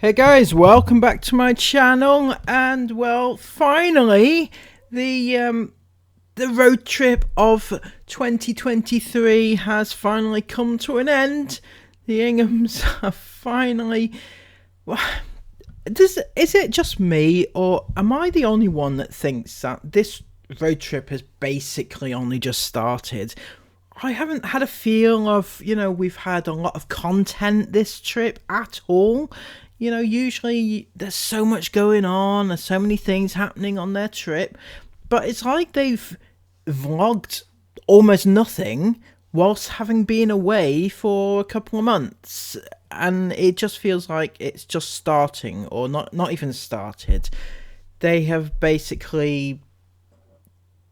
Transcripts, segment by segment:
Hey guys, welcome back to my channel, and well, finally, the road trip of 2023 has finally come to an end. The Inghams are finally... Well, is it just me, or am I the only one that thinks that this road trip has basically only just started? I haven't had a feel of, we've had a lot of content this trip at all. Usually there's so much going on, there's so many things happening on their trip, but it's like they've vlogged almost nothing whilst having been away for a couple of months, and it just feels like it's just starting, or not even started. They have basically...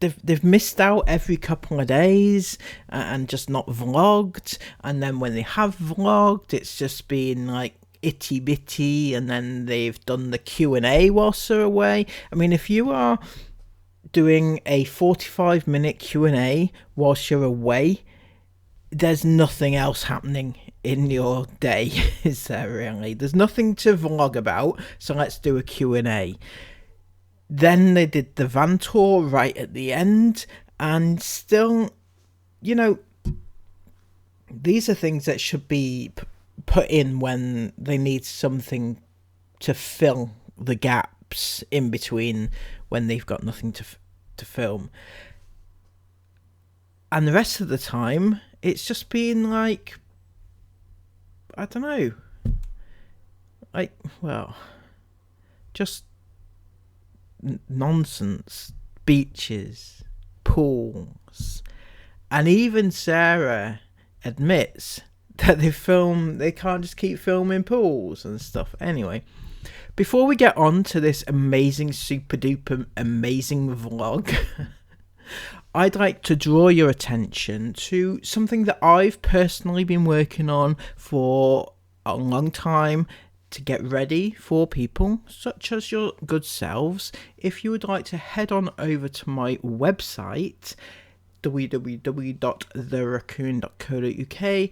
They've missed out every couple of days and just not vlogged, and then when they have vlogged, it's just been like itty bitty, and then they've done the Q&A whilst they're away. I mean, if you are doing a 45-minute Q&A whilst you're away, there's nothing else happening in your day, is there really? There's nothing to vlog about, so let's do a Q&A. Then they did the van tour right at the end, and still, these are things that should be put in when they need something to fill the gaps in between when they've got nothing to film. And the rest of the time, it's just been like, I don't know, just nonsense. Beaches, pools, and even Sarah admits that they can't just keep filming pools and stuff. Anyway, before we get on to this amazing, super duper amazing vlog, I'd like to draw your attention to something that I've personally been working on for a long time to get ready for people such as your good selves. If you would like to head on over to my website, www.theraccoon.co.uk,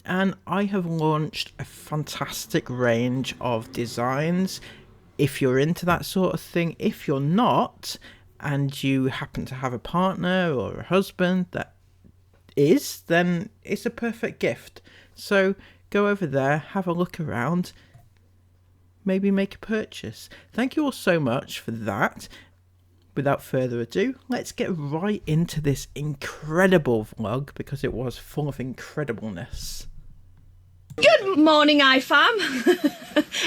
and I have launched a fantastic range of designs. If you're into that sort of thing, if you're not, and you happen to have a partner or a husband that is, then it's a perfect gift. So go over there, have a look around, maybe make a purchase. Thank you all so much for that. Without further ado, let's get right into this incredible vlog, because it was full of incredibleness. Good morning, iFam.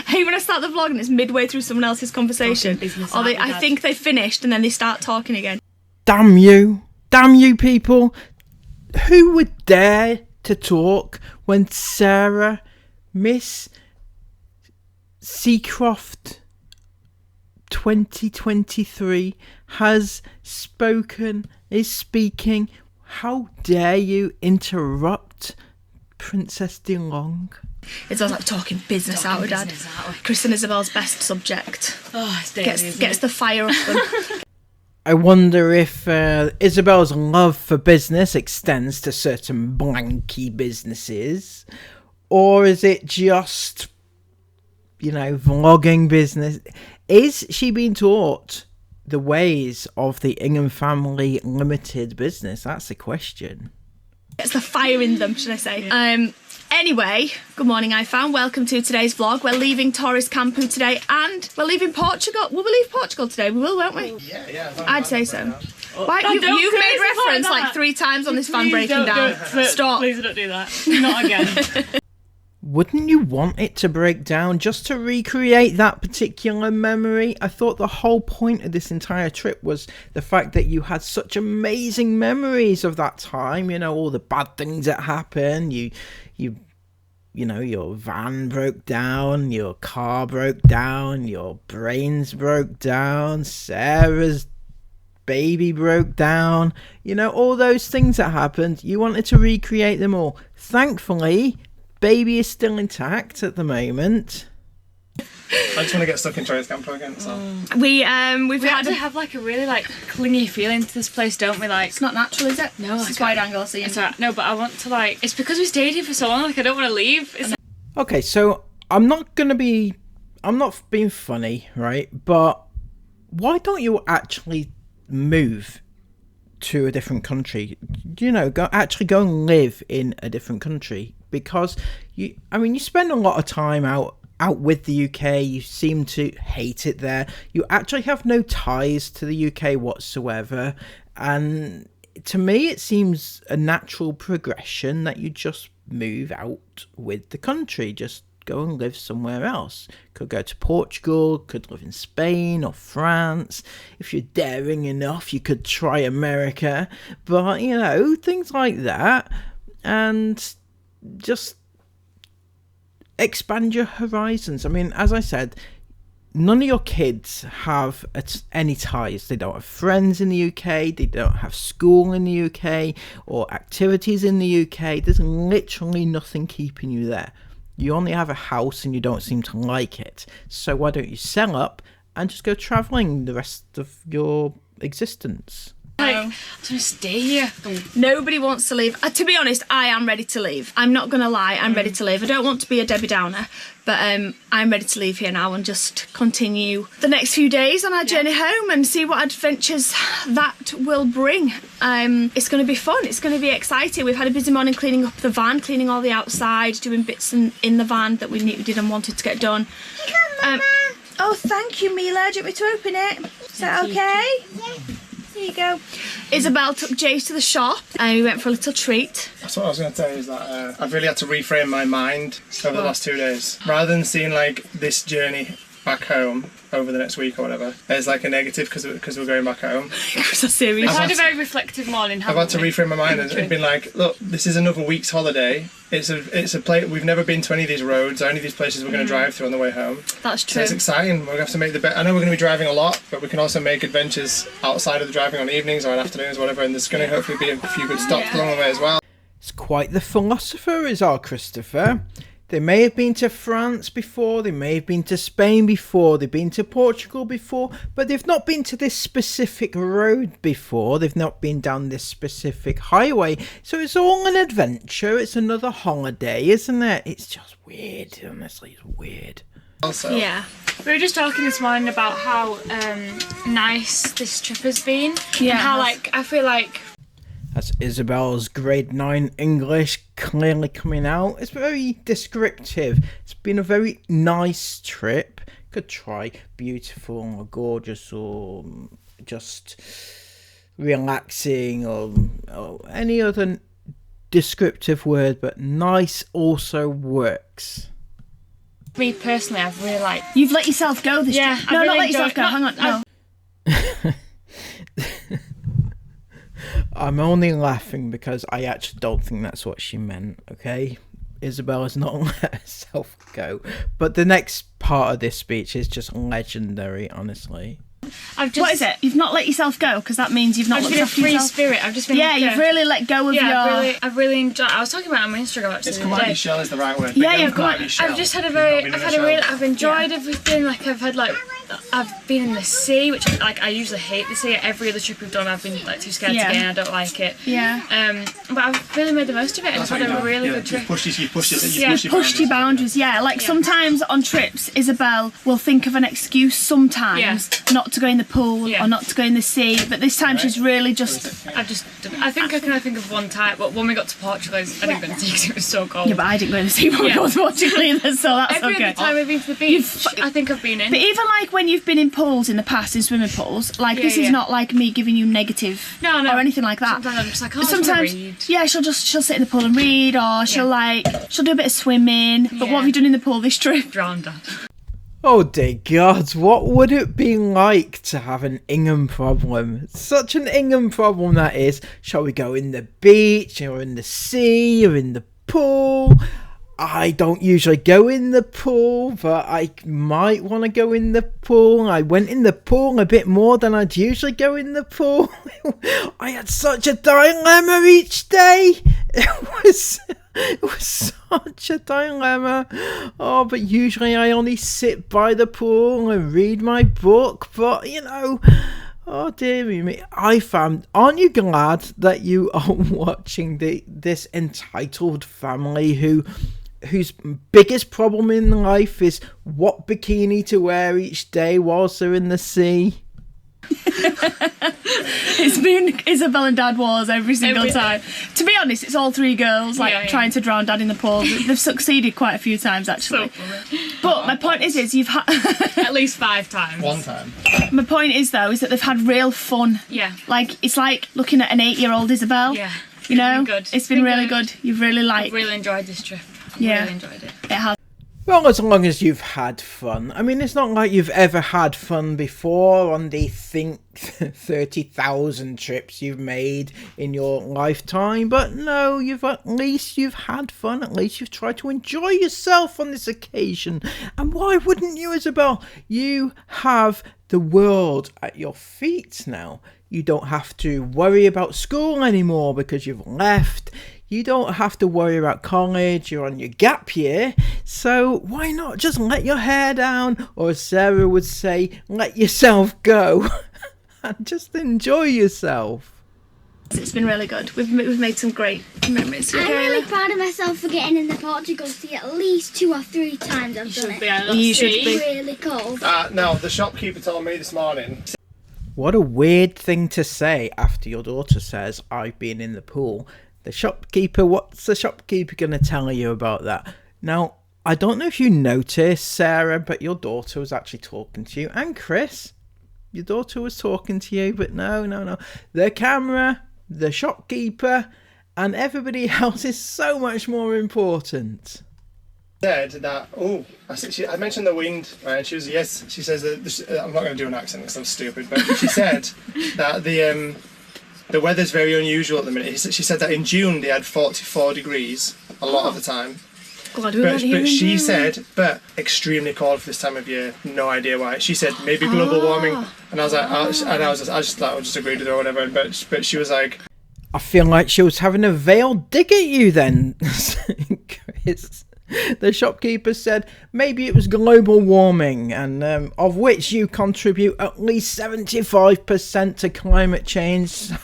Hey, when I start the vlog and it's midway through someone else's conversation, or I think they finished and then they start talking again. Damn you people. Who would dare to talk when Sarah, Miss Seacroft 2023 is speaking? How dare you interrupt Princess DeLong? It's always like talking business out of Dad. Chris and Isabel's best subject. Oh, it's daily, gets the fire up them. I wonder if Isabel's love for business extends to certain blanky businesses, or is it just, vlogging business? Is she being taught the ways of the Ingham family limited business? That's the question. It's the fire in them, should I say. Yeah. Anyway, good morning, iFam. Welcome to today's vlog. We're leaving Torres Campo today, and we're leaving Portugal. Will we leave Portugal today? We will, won't we? Yeah. I'd say so. Why, you've made reference like 3 times on this van breaking down. Stop. Please don't do that. Not again. Wouldn't you want it to break down just to recreate that particular memory? I thought the whole point of this entire trip was the fact that you had such amazing memories of that time. All the bad things that happened. Your van broke down, your car broke down, your brains broke down, Sarah's baby broke down. All those things that happened. You wanted to recreate them all. Thankfully, baby is still intact at the moment. I just want to get stuck in Torres Campo again. So. We've had to have like a really clingy feeling to this place, don't we? Like, it's not natural, is it? No, it's wide angle scene. No, but I want to it's because we stayed here for so long. I don't want to leave. Okay, so I'm not going to be I'm not being funny, right? But why don't you actually move to a different country? You know, go and live in a different country, because you spend a lot of time out with the UK. You seem to hate it there. You actually have no ties to the UK whatsoever, and to me it seems a natural progression that you just move out with the country. Just go and live somewhere else. Could go to Portugal, could live in Spain or France. If you're daring enough, you could try America. But, you know, things like that. And just expand your horizons. I mean, as I said, none of your kids have any ties. They don't have friends in the UK. They don't have school in the UK or activities in the UK. There's literally nothing keeping you there. You only have a house and you don't seem to like it. So why don't you sell up and just go travelling the rest of your existence? Like, I just want to stay here. Nobody wants to leave. To be honest, I am ready to leave. I'm not going to lie, I'm ready to leave. I don't want to be a Debbie Downer, but I'm ready to leave here now and just continue the next few days on our journey home and see what adventures that will bring. It's going to be fun. It's going to be exciting. We've had a busy morning cleaning up the van, cleaning all the outside, doing bits in the van that we did and wanted to get done. Oh, thank you, Mila. Do you want me to open it? Is that okay? Yeah. There you go. Isabel took Jace to the shop and we went for a little treat. That's what I was going to say, is that I've really had to reframe my mind over the last 2 days. Rather than seeing like this journey back home over the next week or whatever as like a negative because we're going back home. Because I'm serious. I've had a very reflective morning, I've had to reframe my mind and been like, look, this is another week's holiday. It's a place, we've never been to any of these roads or any of these places we're going to drive through on the way home. That's true. So it's exciting. We're going to have to make the best. I know we're going to be driving a lot, but we can also make adventures outside of the driving on evenings or on afternoons or whatever, and there's going to hopefully be a few good stops along the way as well. It's quite the philosopher, is our Christopher. They may have been to France before, they may have been to Spain before, they've been to Portugal before, but they've not been to this specific road before, they've not been down this specific highway. So it's all an adventure, it's another holiday, isn't it? It's just weird, honestly, it's weird. Also, Yeah. We were just talking this morning about how nice this trip has been. Yeah. And how, like, I feel like... That's Isabel's grade 9 English clearly coming out. It's very descriptive. It's been a very nice trip. Could try beautiful or gorgeous or just relaxing or any other descriptive word, but nice also works. Me personally, I've really like... You've let yourself go this Yeah, trip. I No, really not let enjoyed- yourself go. Hang on. No. I'm only laughing because I actually don't think that's what she meant, okay? Isabella's not let herself go. But the next part of this speech is just legendary, honestly. I've just... What is it? You've not let yourself go, because that means you've not I've looked been a after free yourself. spirit. I've just been... Yeah, like, you've really let go of Yeah, your... I've really enjoyed... I was talking about it on my Instagram actually. It's the come other out day. your shell is the right word. Yeah, But yeah, don't come out your shell. I've just had a You've very, not been in I've a shell. I've enjoyed everything. Like I've had I've been in the sea, which like I usually hate the sea. Every other trip we've done, I've been like too scared to Yeah. get in. I don't like it. Yeah. But I've really made the most of it and That's I've what had a you've really done. good trip. You pushed Your boundaries, yeah. Like sometimes on trips, Isabel will think of an excuse sometimes not to go in the pool Yeah. or not to go in the sea, but this time she's really just... I think I can only think of one time. But when we got to Portugal, I didn't go to the sea because it was so cold. Yeah, but I didn't go in the sea when we Yeah. got to Portugal either, so that's Every okay. other time we've been to the beach, I think I've been in. But even like when you've been in pools in the past, in swimming pools, like this is yeah. not like me giving you negative No. or anything like that. Sometimes I'm just like, oh, Sometimes, read. yeah, she'll sit in the pool and read, or she'll do a bit of swimming. But what have you done in the pool this trip? Drowned her. Oh dear God, what would it be like to have an Ingham problem? Such an Ingham problem that is. Shall we go in the beach or in the sea or in the pool? I don't usually go in the pool, but I might want to go in the pool. I went in the pool a bit more than I'd usually go in the pool. I had such a dilemma each day. It was such a dilemma. Oh, but usually I only sit by the pool and read my book. But, you know, oh dear me. Aren't you glad that you are watching this entitled family who whose biggest problem in life is what bikini to wear each day whilst they're in the sea. It's been Isabel and Dad wars every single time. To be honest, it's all three girls trying to drown Dad in the pool. They've succeeded quite a few times actually. But my point is you've had At least 5 times. One time. my point is though is that they've had real fun. Yeah. Like it's like looking at an 8-year-old Isabel. Yeah. You know, It's been good. It's been really good. You've really I've really enjoyed this trip. Yeah. Really enjoyed it. It has. Well, as long as you've had fun. I mean, it's not like you've ever had fun before on the 30,000 trips you've made in your lifetime. But no, at least you've had fun. At least you've tried to enjoy yourself on this occasion. And why wouldn't you, Isabel? You have the world at your feet now. You don't have to worry about school anymore because you've left. You don't have to worry about college. You're on your gap year. So why not just let your hair down? Or as Sarah would say, let yourself go. And just enjoy yourself. It's been really good. We've made some great memories. I'm really proud of myself for getting in the Portugal sea at least 2 or 3 times I've done it. You should be. Really cold. No, the shopkeeper told me this morning. What a weird thing to say after your daughter says, I've been in the pool. The shopkeeper, what's the shopkeeper going to tell you about that? Now, I don't know if you noticed, Sarah, but your daughter was actually talking to you. And Chris, your daughter was talking to you, but no. The camera, the shopkeeper, and everybody else is so much more important. Said that, I mentioned the wind, right? And she was, yes, she says that, I'm not going to do an accent because I'm stupid, but she said that the weather's very unusual at the minute. She said that in June they had 44 degrees a lot of the time. God, But she said, but extremely cold for this time of year. No idea why. She said maybe global warming, and I was like, I just agreed with her or whatever. But she was like, I feel like she was having a veiled dig at you then, Chris. The shopkeeper said maybe it was global warming, and of which you contribute at least 75% to climate change. So,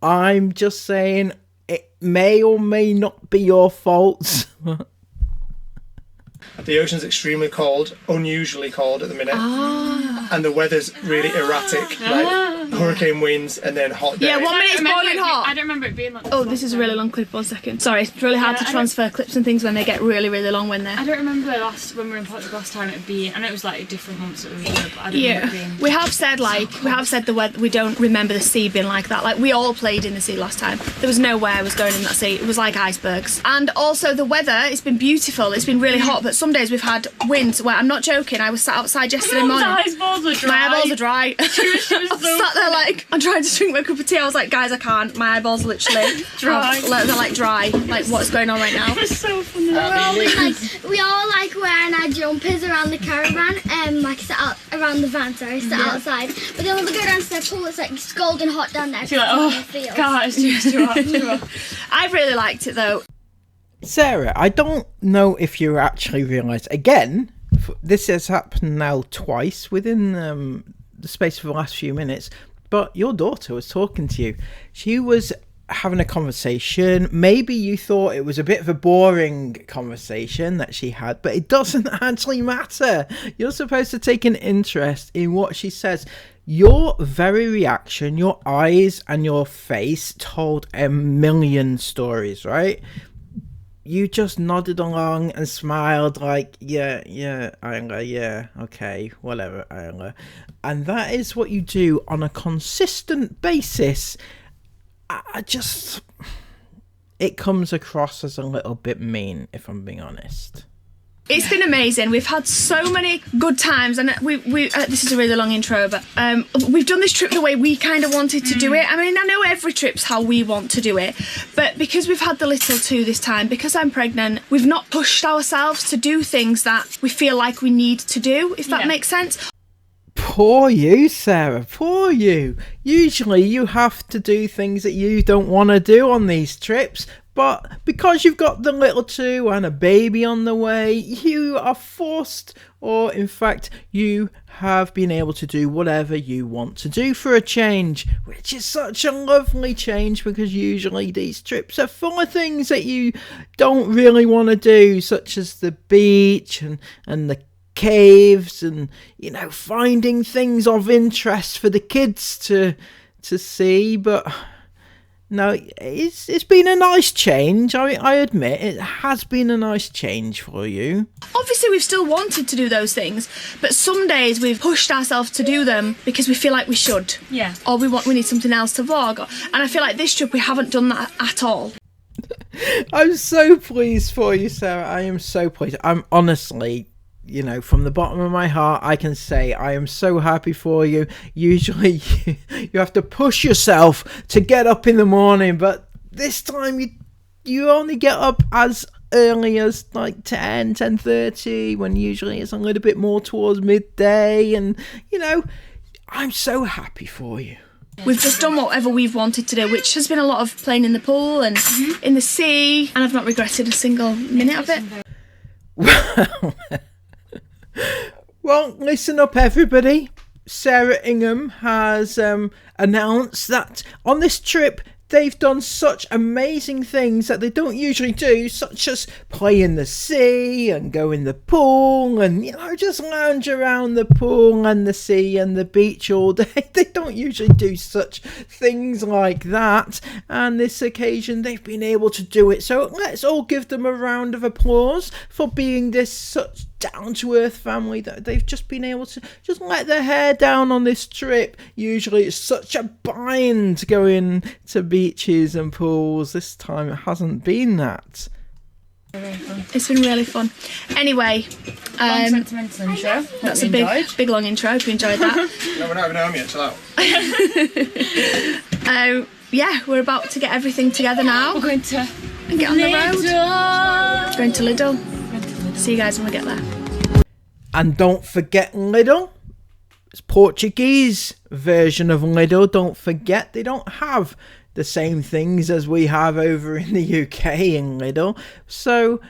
I'm just saying it may or may not be your fault. the ocean's extremely cold, unusually cold at the minute, and the weather's really erratic, like hurricane winds and then hot days. Yeah, 1 minute it's boiling hot. I don't remember it being like this. Oh, this is a really long clip. 1 second. Sorry, it's really hard to transfer clips and things when they get really, really long when they're... I don't remember when we were in Portugal last time it being... I know it was like different months that we were there, but I don't remember it being... We have said the weather, we don't remember the sea being like that. Like, we all played in the sea last time. There was no way I was going in that sea. It was like icebergs. And also the weather, it's been beautiful. It's been really hot, but some days we've had winds where, I'm not joking, I was sat outside yesterday morning. My eyeballs are dry. My eyeballs are dry. She was so sat there like, I'm trying to drink my cup of tea. I was like, guys, I can't. My eyeballs are literally Dry. They're like dry. Like, what's going on right now? It's so funny. We all like wearing our jumpers around the caravan, like sat out around the van, sat outside. But then when we go down to the pool, it's like scalding hot down there. You're like, God, it's too hot. I've really liked it though. Sarah, I don't know if you actually realise, again, this has happened now twice within the space of the last few minutes, but your daughter was talking to you. She was having a conversation. Maybe you thought it was a bit of a boring conversation that she had, but it doesn't actually matter. You're supposed to take an interest in what she says. Your very reaction, your eyes and your face told a million stories, right? You just nodded along and smiled like, yeah, Isla, yeah, okay, whatever, Isla. And that is what you do on a consistent basis. It comes across as a little bit mean, if I'm being honest. It's been amazing. We've had so many good times, and we this is a really long intro, but we've done this trip the way we kind of wanted to do it. I mean, I know every trip's how we want to do it, but because we've had the little two this time, because I'm pregnant, we've not pushed ourselves to do things that we feel like we need to do, if that makes sense. Poor you, Sarah, poor you. Usually you have to do things that you don't want to do on these trips, But because you've got the little two and a baby on the way, you are forced, or in fact, you have been able to do whatever you want to do for a change, which is such a lovely change, because usually these trips are full of things that you don't really want to do, such as the beach and the caves, and, you know, finding things of interest for the kids to see. But no, it's been a nice change. I admit it has been a nice change for you. Obviously, we've still wanted to do those things, but some days we've pushed ourselves to do them because we feel like we should. Yeah. Or we need something else to vlog. And I feel like this trip we haven't done that at all. I'm so pleased for you, Sarah. I am so pleased. I'm honestly, you know, from the bottom of my heart, I can say I am so happy for you. Usually you have to push yourself to get up in the morning, but this time you only get up as early as like 10:30, when usually it's a little bit more towards midday. And, you know, I'm so happy for you. We've just done whatever we've wanted to do, which has been a lot of playing in the pool and in the sea, and I've not regretted a single minute of it. Well, listen up, everybody. Sarah Ingham has announced that on this trip they've done such amazing things that they don't usually do, such as play in the sea and go in the pool and, you know, just lounge around the pool and the sea and the beach all day. They don't usually do such things like that, and this occasion they've been able to do it. So let's all give them a round of applause for being this such down-to-earth family that they've just been able to just let their hair down on this trip. Usually it's such a bind going to beaches and pools. This time it hasn't been that. It's been really fun. Anyway, Long sentimental intro. that's a big long intro. Hope you enjoyed that. No, we're not even home yet, chill out. Yeah, we're about to get everything together now We're going to and get on the road. Lidl. Going to Lidl. See you guys when we get there. And don't forget Lidl. It's Portuguese version of Lidl. Don't forget, they don't have the same things as we have over in the UK in Lidl. So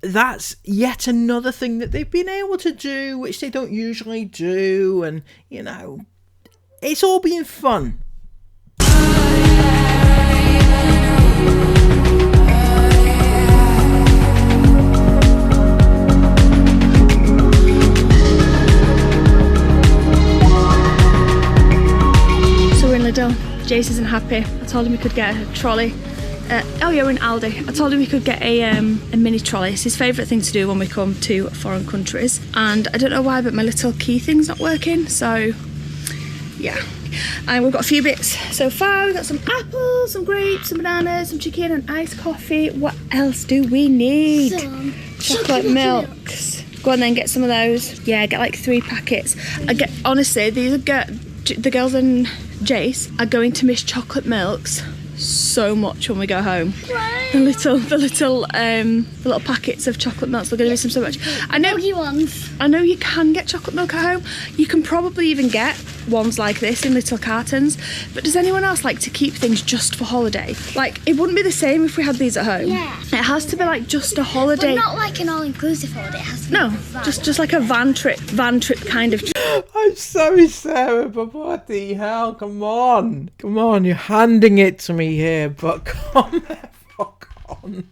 that's yet another thing that they've been able to do, which they don't usually do. And, you know, it's all been fun. Lidl. Jace isn't happy. I told him we could get a trolley. Oh yeah, we're in Aldi. I told him we could get a mini trolley. It's his favourite thing to do when we come to foreign countries. And I don't know why, but my little key thing's not working. So yeah. And we've got a few bits so far. We've got some apples, some grapes, some bananas, some chicken and iced coffee. What else do we need? Some chocolate milks. Go on then, get some of those. Yeah, get like 3 packets. Honestly, these are the girls and Jace are going to miss chocolate milks so much when we go home. Right. The little packets of chocolate milks, we're going to miss them so much. I know you can get chocolate milk at home. You can probably even get ones like this in little cartons. But does anyone else like to keep things just for holiday? Like, it wouldn't be the same if we had these at home. Yeah. It has to be like just a holiday. But not like an all-inclusive holiday. It has to be No, like a van. just like a van trip kind of. I'm sorry, Sarah, but what the hell? Come on, you're handing it to me here, but come the fuck on.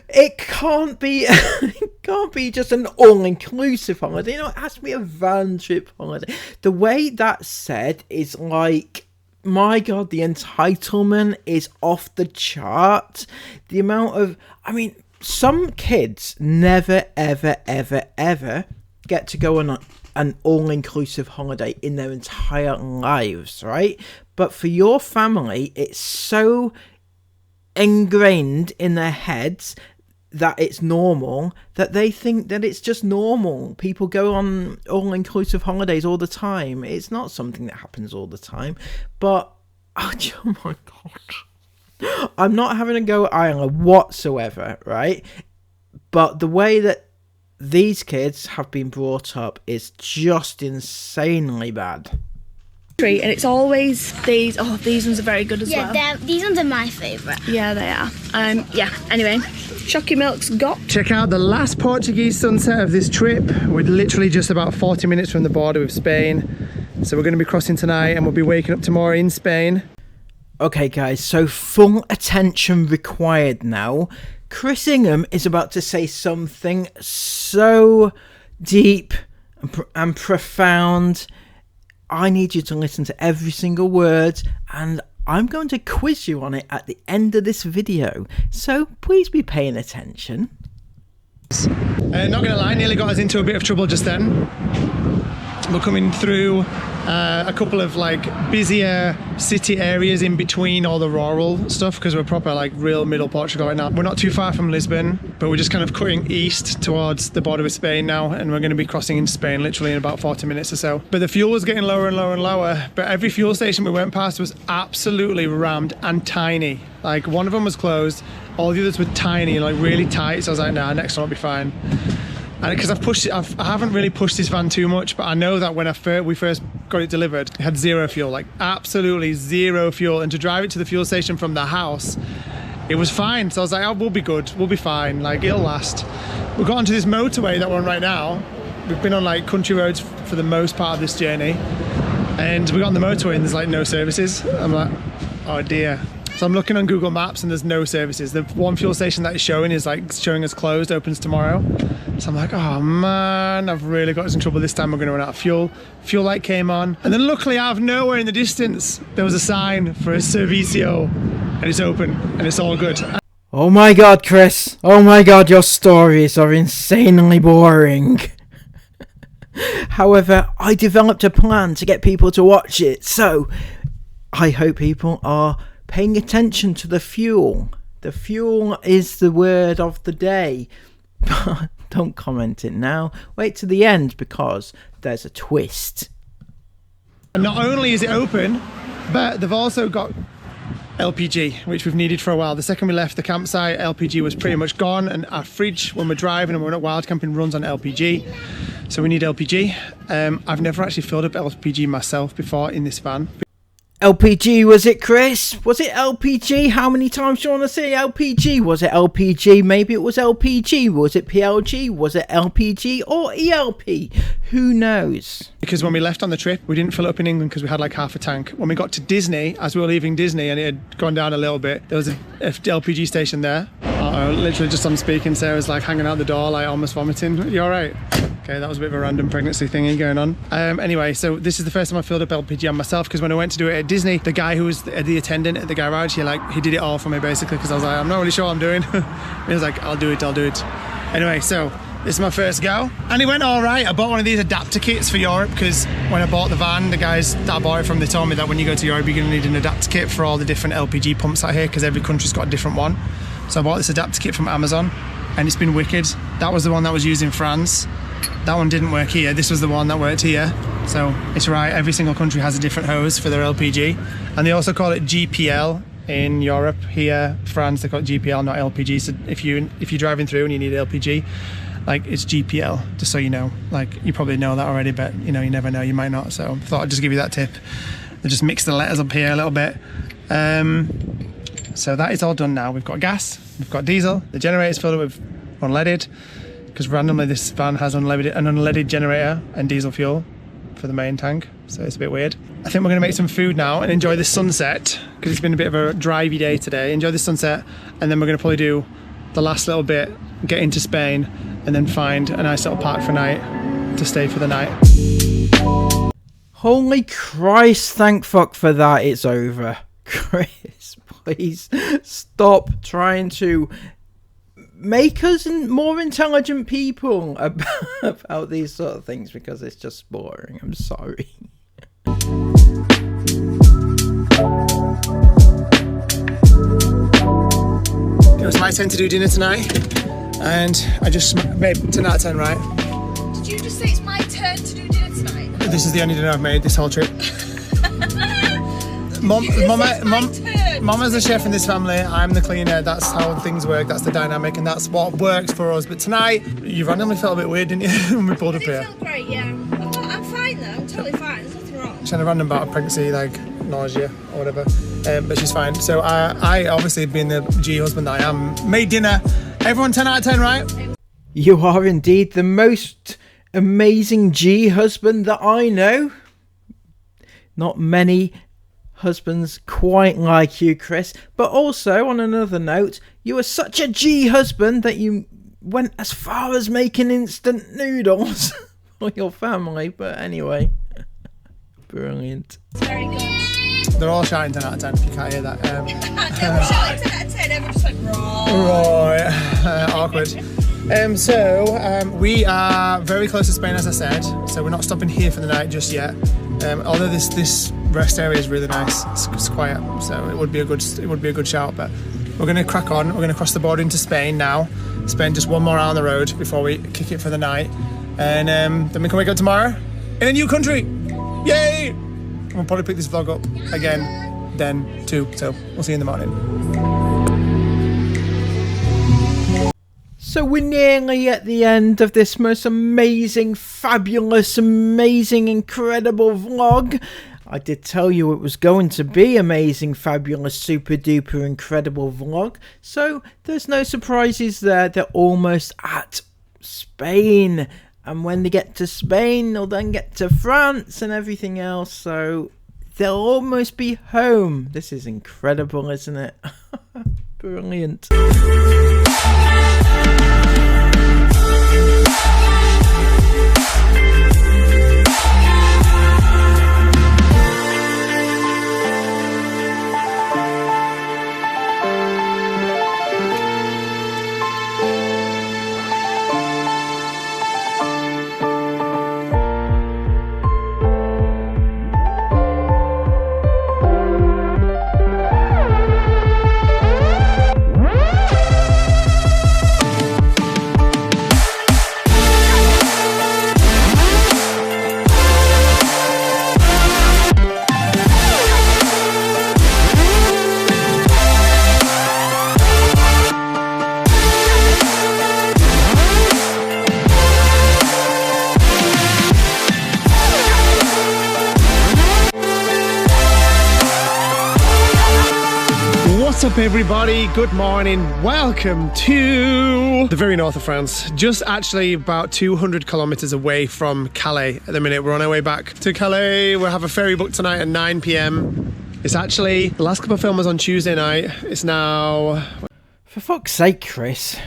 It can't be just an all-inclusive holiday. You know, it has to be a van trip holiday. The way that's said is like, my God, the entitlement is off the chart. The amount of, I mean, some kids never, ever, ever, ever get to go on an all-inclusive holiday in their entire lives, right? But for your family, it's so ingrained in their heads that it's normal, that they think that it's just normal. People go on all-inclusive holidays all the time. It's not something that happens all the time. But, oh my God. I'm not having a go at Isla whatsoever, right? But the way that these kids have been brought up is just insanely bad. And it's always these. Oh, these ones are very good as well. Yeah, these ones are my favourite. Yeah, they are. Yeah, anyway, Shocky Milk's got. Check out the last Portuguese sunset of this trip. We're literally just about 40 minutes from the border with Spain. So we're going to be crossing tonight and we'll be waking up tomorrow in Spain. Okay guys, so full attention required now. Chris Ingham is about to say something so deep and profound. I need you to listen to every single word, and I'm going to quiz you on it at the end of this video. So please be paying attention. Not going to lie, nearly got us into a bit of trouble just then. We're coming through a couple of like busier city areas in between all the rural stuff, because we're proper like real middle Portugal right now. We're not too far from Lisbon, but we're just kind of cutting east towards the border with Spain now, and we're going to be crossing into Spain literally in about 40 minutes or so. But the fuel was getting lower and lower and lower, but every fuel station we went past was absolutely rammed and tiny. Like one of them was closed, all the others were tiny, like really tight, so I was like, nah, next one will be fine. And because I haven't really pushed this van too much, but I know that when we first got it delivered, it had zero fuel, like absolutely zero fuel. And to drive it to the fuel station from the house, it was fine. So I was like, oh, we'll be good, we'll be fine, like it'll last. We got onto this motorway that we're on right now. We've been on like country roads for the most part of this journey. And we got on the motorway and there's like no services. I'm like, oh dear. So I'm looking on Google Maps and there's no services. The one fuel station that is showing is like showing us closed, opens tomorrow. So I'm like, oh man, I've really got us in trouble this time. We're going to run out of fuel. Fuel light came on. And then luckily out of nowhere in the distance, there was a sign for a servicio and it's open and it's all good. Oh my god, Chris. Oh my god, your stories are insanely boring. However, I developed a plan to get people to watch it. So I hope people are paying attention to the fuel. The fuel is the word of the day. But don't comment it now. Wait to the end because there's a twist. And not only is it open, but they've also got LPG, which we've needed for a while. The second we left the campsite, LPG was pretty much gone, and our fridge, when we're driving and we're not wild camping, runs on LPG. So we need LPG. I've never actually filled up LPG myself before in this van. LPG, was it, Chris? Was it LPG? How many times do you want to say LPG? Was it LPG? Maybe it was LPG. Was it PLG? Was it LPG or ELP? Who knows? Because when we left on the trip, we didn't fill it up in England because we had like half a tank. When we got to Disney, as we were leaving Disney and it had gone down a little bit, there was a LPG station there. Literally just on speaking, Sarah's like hanging out the door, like almost vomiting. You all right? Okay, that was a bit of a random pregnancy thingy going on. Anyway, so this is the first time I filled up LPG on myself, because when I went to do it at Disney, the guy who was the attendant at the garage, he did it all for me basically, because I was like, I'm not really sure what I'm doing. And he was like, I'll do it. Anyway, so this is my first go, and it went all right. I bought one of these adapter kits for Europe, because when I bought the van, the guys that I bought it from, they told me that when you go to Europe, you're going to need an adapter kit for all the different LPG pumps out here, because every country's got a different one. So I bought this adapter kit from Amazon, and it's been wicked. That was the one that was used in France. That one didn't work here. This was the one that worked here. So it's right, every single country has a different hose for their LPG. And they also call it GPL in Europe. Here, France, they call it GPL, not LPG. So if you're driving through and you need LPG, like it's GPL, just so you know. Like you probably know that already, but you know, you never know, you might not. So I thought I'd just give you that tip. I just mix the letters up here a little bit. So that is all done now. We've got gas, we've got diesel, the generator's filled up with unleaded, because randomly this van has an unleaded generator and diesel fuel for the main tank, so it's a bit weird. I think we're going to make some food now and enjoy the sunset, because it's been a bit of a drivey day today. Enjoy the sunset, and then we're going to probably do the last little bit, get into Spain, and then find a nice little park for night to stay for the night. Holy Christ, thank fuck for that, it's over. Chris, please stop trying to make us more intelligent people about these sort of things, because it's just boring. I'm sorry. It was my turn to do dinner tonight, and babe, 10 out of 10, right? Did you just say it's my turn to do dinner tonight? This is the only dinner I've made this whole trip. Mama's the chef in this family, I'm the cleaner. That's how things work, that's the dynamic, and that's what works for us. But tonight, you randomly felt a bit weird, didn't you, when we pulled up here? It felt great, yeah. I'm fine though, I'm totally fine, there's nothing wrong. She had a random bout of pregnancy, like nausea or whatever, but she's fine. So I obviously, being the G husband that I am, made dinner. Everyone 10 out of 10, right? You are indeed the most amazing G husband that I know. Not many husbands quite like you, Chris. But also, on another note, you are such a G husband that you went as far as making instant noodles for your family. But anyway, brilliant. Very good. They're all shouting 10 out of 10 if you can't hear that. Never shouting 10 out of 10, everyone's just like, right. Awkward. We are very close to Spain, as I said, so we're not stopping here for the night just yet. Although this rest area is really nice, it's quiet, so it would be a good shout. But we're going to crack on. We're going to cross the border into Spain now. Spend just one more hour on the road before we kick it for the night, and then we can wake up tomorrow in a new country. Yay! And we'll probably pick this vlog up again then too. So we'll see you in the morning. So we're nearly at the end of this most amazing, fabulous, amazing, incredible vlog. I did tell you it was going to be amazing, fabulous, super duper, incredible vlog. So there's no surprises there. They're almost at Spain. And when they get to Spain, they'll then get to France and everything else. So they'll almost be home. This is incredible, isn't it? Brilliant. What's up, everybody? Good morning. Welcome to the very north of France. Just actually about 200 kilometers away from Calais at the minute. We're on our way back to Calais. We'll have a ferry booked tonight at 9 p.m. It's actually, the last couple of films was on Tuesday night. It's now... For fuck's sake, Chris.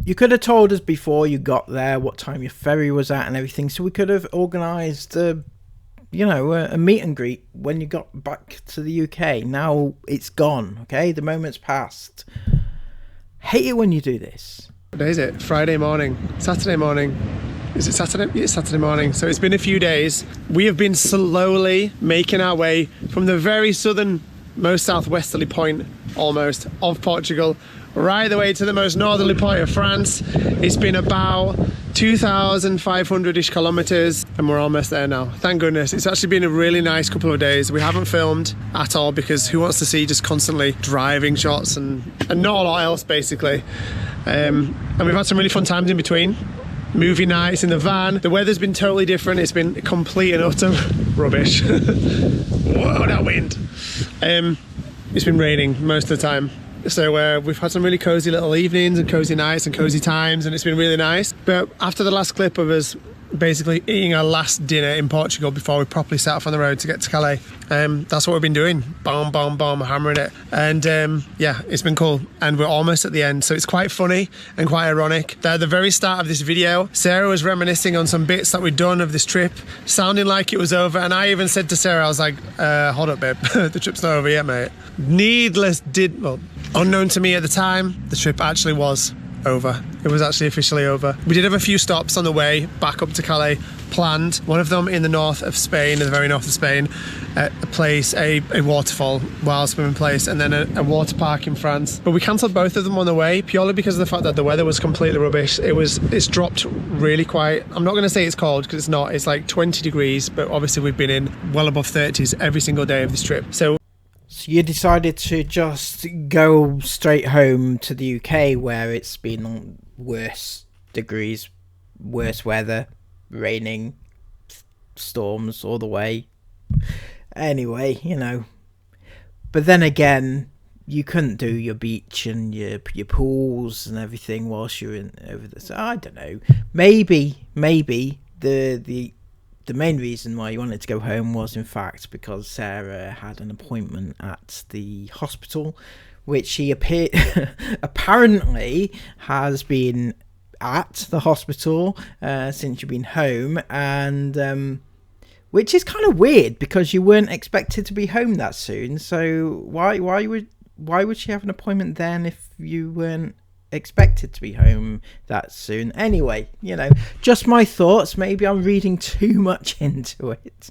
You could have told us before you got there what time your ferry was at and everything, so we could have organised a meet and greet when you got back to the UK. Now it's gone, okay? The moment's passed. Hate it when you do this. What day is it? Friday morning. Saturday morning. Is it Saturday? Yeah, it's Saturday morning. So it's been a few days. We have been slowly making our way from the very southernmost southwesterly point, almost, of Portugal, right the way to the most northerly point of France. It's been about 2,500-ish kilometers and we're almost there now. Thank goodness. It's actually been a really nice couple of days. We haven't filmed at all because who wants to see just constantly driving shots and not a lot else, basically. And we've had some really fun times in between. Movie nights in the van. The weather's been totally different. It's been complete and utter rubbish. Whoa, that wind. It's been raining most of the time. So we've had some really cozy little evenings and cozy nights and cozy times, and it's been really nice. But after the last clip of us basically eating our last dinner in Portugal before we properly set off on the road to get to Calais, that's what we've been doing. Boom, boom, boom, hammering it. And yeah, it's been cool. And we're almost at the end. So it's quite funny and quite ironic that at the very start of this video, Sarah was reminiscing on some bits that we'd done of this trip, sounding like it was over. And I even said to Sarah, I was like, hold up, babe, the trip's not over yet, mate. Unknown to me at the time, the trip actually was over. It was actually officially over. We did have a few stops on the way back up to Calais planned. One of them in the north of Spain, in the very north of Spain, a waterfall, wild swimming place, and then a water park in France. But we cancelled both of them on the way purely because of the fact that the weather was completely rubbish. It's dropped really quite. I'm not going to say it's cold because it's not. It's like 20 degrees, but obviously we've been in well above 30s every single day of this trip. So you decided to just go straight home to the UK where it's been worse degrees, worse weather, raining, storms all the way. Anyway, you know. But then again, you couldn't do your beach and your pools and everything whilst you're in over this. I don't know. Maybe the main reason why you wanted to go home was in fact because Sarah had an appointment at the hospital, which she apparently has been at the hospital since you've been home, and which is kind of weird because you weren't expected to be home that soon. So why would she have an appointment then if you weren't expected to be home that soon? Anyway, you know, just my thoughts. Maybe I'm reading too much into it.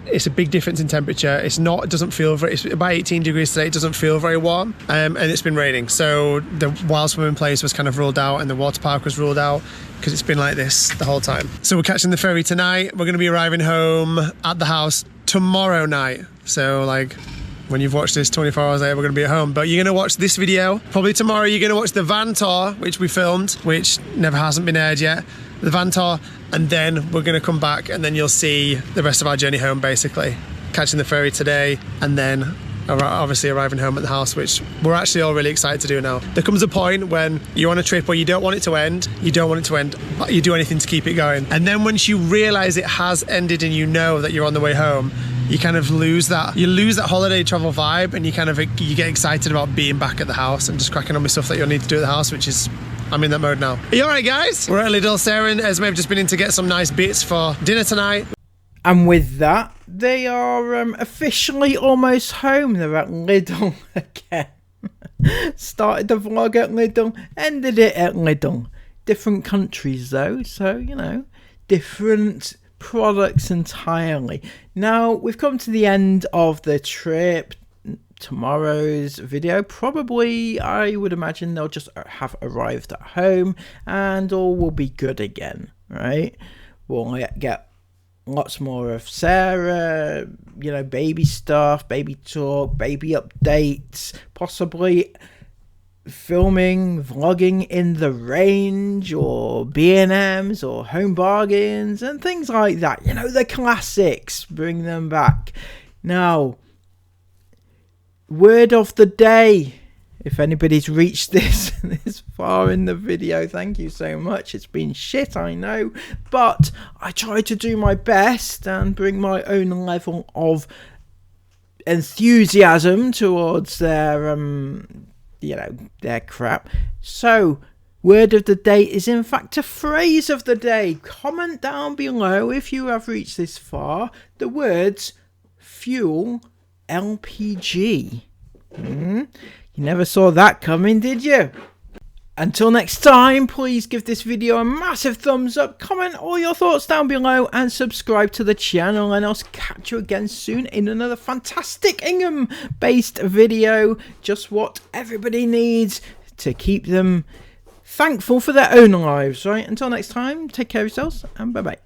It's a big difference in temperature. It doesn't feel very, it's about 18 degrees today. It doesn't feel very warm, and it's been raining. So the wild swimming place was kind of ruled out and the water park was ruled out because it's been like this the whole time. So we're catching the ferry tonight. We're going to be arriving home at the house tomorrow night. So like when you've watched this 24 hours later, we're going to be at home. But you're going to watch this video. Probably tomorrow you're going to watch the van tour, which we filmed, which never hasn't been aired yet. The van tour, and then we're going to come back and then you'll see the rest of our journey home, basically. Catching the ferry today and then obviously arriving home at the house, which we're actually all really excited to do now. There comes a point when you're on a trip where you don't want it to end, but you do anything to keep it going. And then once you realise it has ended and you know that you're on the way home, you kind of lose that holiday travel vibe, and you get excited about being back at the house and just cracking on with stuff that you'll need to do at the house, which is, I'm in that mode now. Are you alright, guys? We're at Lidl. Sarah and Esme have just been in to get some nice bits for dinner tonight. And with that, they are officially almost home. They're at Lidl again. Started the vlog at Lidl, ended it at Lidl. Different countries though, so, you know, different products entirely. Now, we've come to the end of the trip. Tomorrow's video, probably, I would imagine they'll just have arrived at home and all will be good again, right? We'll get lots more of Sarah, you know, baby stuff, baby talk, baby updates, possibly filming, vlogging in the range or B&Ms or home bargains and things like that. You know, the classics, bring them back. Now, word of the day, if anybody's reached this far in the video, thank you so much. It's been shit, I know, but I try to do my best and bring my own level of enthusiasm towards their you know, their crap. So word of the day is in fact a phrase of the day. Comment down below if you have reached this far the words fuel LPG. You never saw that coming, did you? Until next time, please give this video a massive thumbs up, comment all your thoughts down below and subscribe to the channel, and I'll catch you again soon in another fantastic Ingham based video. Just what everybody needs to keep them thankful for their own lives, right? Until next time, take care of yourselves and bye bye.